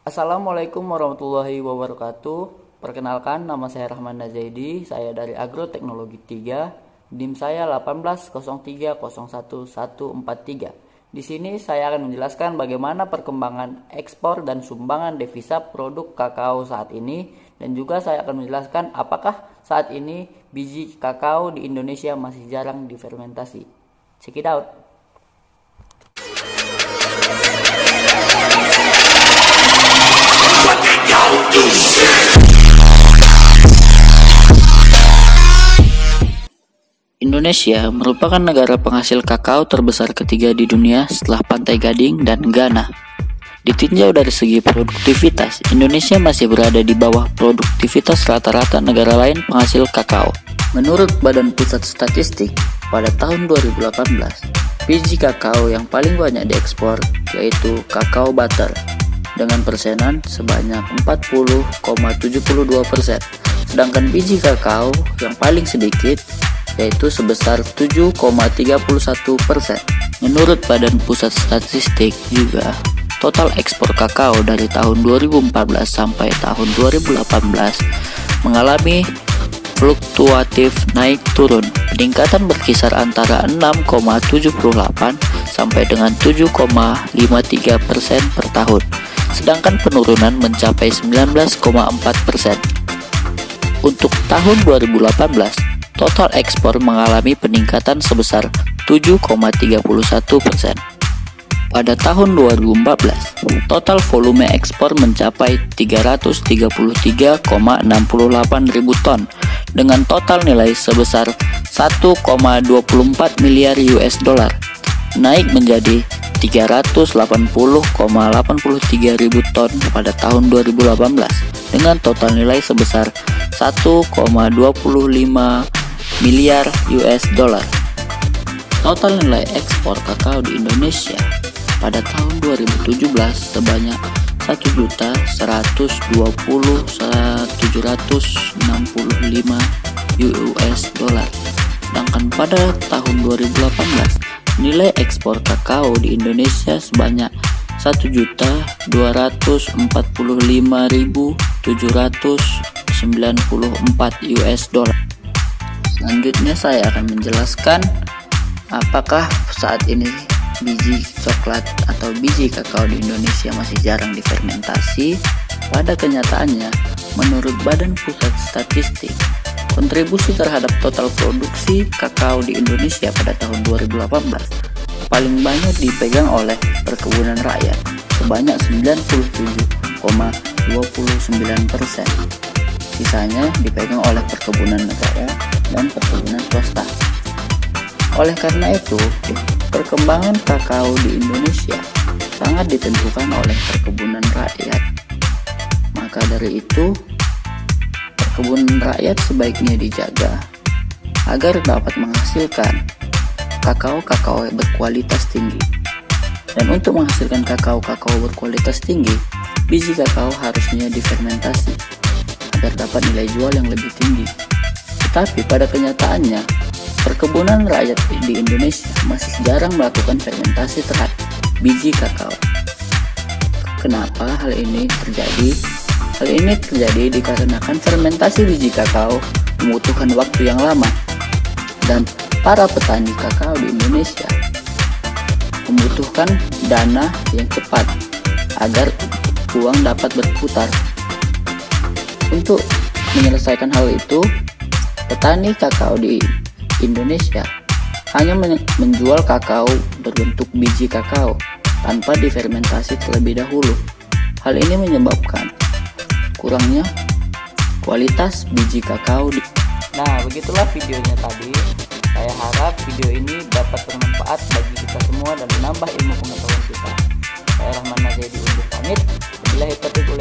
Assalamualaikum warahmatullahi wabarakatuh. Perkenalkan, nama saya Rahman Nazaidi. Saya dari Agroteknologi 3. NIM saya 1803011143. Di sini saya akan menjelaskan bagaimana perkembangan ekspor dan sumbangan devisa produk kakao saat ini, dan juga saya akan menjelaskan apakah saat ini biji kakao di Indonesia masih jarang difermentasi. Check it out. Indonesia merupakan negara penghasil kakao terbesar ketiga di dunia setelah Pantai Gading dan Ghana. Ditinjau dari segi produktivitas, Indonesia masih berada di bawah produktivitas rata-rata negara lain penghasil kakao. Menurut Badan Pusat Statistik, pada tahun 2018, biji kakao yang paling banyak diekspor yaitu kakao butter dengan persenan sebanyak 40,72%, sedangkan biji kakao yang paling sedikit yaitu sebesar 7,31%. Menurut Badan Pusat Statistik juga, total ekspor kakao dari tahun 2014 sampai tahun 2018 mengalami fluktuatif naik turun. Peningkatan berkisar antara 6,78 sampai dengan 7,53% per tahun, sedangkan penurunan mencapai 19,4%. Untuk tahun 2018, total ekspor mengalami peningkatan sebesar 7,31%. Pada tahun 2014, total volume ekspor mencapai 333,68 ribu ton dengan total nilai sebesar 1,24 miliar US dollar, naik menjadi 380,83 ribu ton pada tahun 2018 dengan total nilai sebesar 1,25 miliar US dollar. Total nilai ekspor kakao di Indonesia pada tahun 2017 sebanyak 1.120.765 US dollar. Sedangkan pada tahun 2018 nilai ekspor kakao di Indonesia sebanyak 1.245.794 US dollar. Selanjutnya saya akan menjelaskan apakah saat ini biji coklat atau biji kakao di Indonesia masih jarang difermentasi. Pada kenyataannya, menurut Badan Pusat Statistik, kontribusi terhadap total produksi kakao di Indonesia pada tahun 2018 paling banyak dipegang oleh perkebunan rakyat sebanyak 97,29%. Sisanya dipegang oleh perkebunan negara dan perkebunan swasta. Oleh karena itu, perkembangan kakao di Indonesia sangat ditentukan oleh perkebunan rakyat. Maka dari itu, perkebunan rakyat sebaiknya dijaga agar dapat menghasilkan kakao berkualitas tinggi. Dan untuk menghasilkan kakao berkualitas tinggi, biji kakao harusnya difermentasi agar dapat nilai jual yang lebih tinggi. Tetapi pada kenyataannya, perkebunan rakyat di Indonesia masih jarang melakukan fermentasi terhadap biji kakao. Kenapa hal ini terjadi? Hal ini terjadi dikarenakan fermentasi biji kakao membutuhkan waktu yang lama, dan para petani kakao di Indonesia membutuhkan dana yang cepat agar uang dapat berputar. Untuk menyelesaikan hal itu, petani kakao di Indonesia hanya menjual kakao berbentuk biji kakao tanpa difermentasi terlebih dahulu. Hal ini menyebabkan kurangnya kualitas biji kakao. Nah, begitulah videonya tadi. Saya harap video ini dapat bermanfaat bagi kita semua dan menambah ilmu pengetahuan kita. Saya Rahman Nazaidi undur pamit. Wabillahi taufiq wal